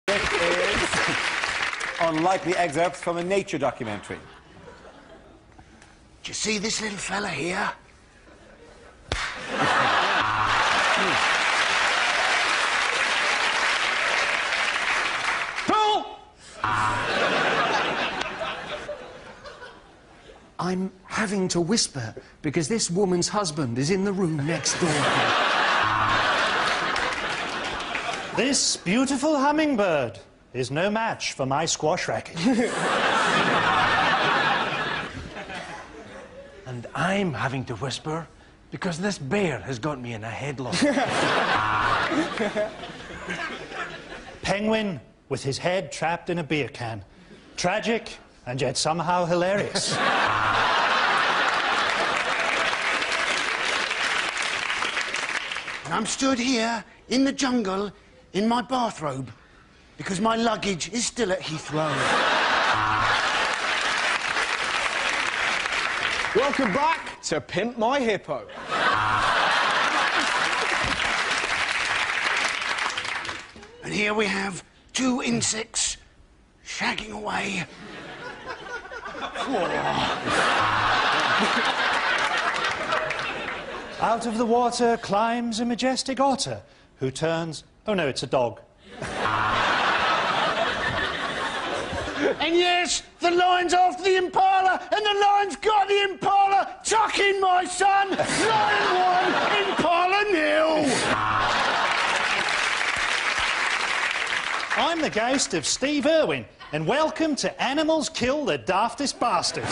It is unlikely excerpts from a nature documentary. Do you see this little fella here? Pull! I'm having to whisper because this woman's husband is in the room next door. This beautiful hummingbird is no match for my squash racket. And I'm having to whisper because this bear has got me in a headlock. Penguin with his head trapped in a beer can. Tragic and yet somehow hilarious. And I'm stood here in the jungle in my bathrobe because my luggage is still at Heathrow. Welcome back to Pimp My Hippo. And here we have two insects shagging away. Out of the water climbs a majestic otter who turns... Oh, no, it's a dog. And yes, the lion's after the impala, and the lion's got the impala. Tuck in, my son. Lion 1, impala 0. I'm the ghost of Steve Irwin, and welcome to Animals Kill the Daftest Bastard.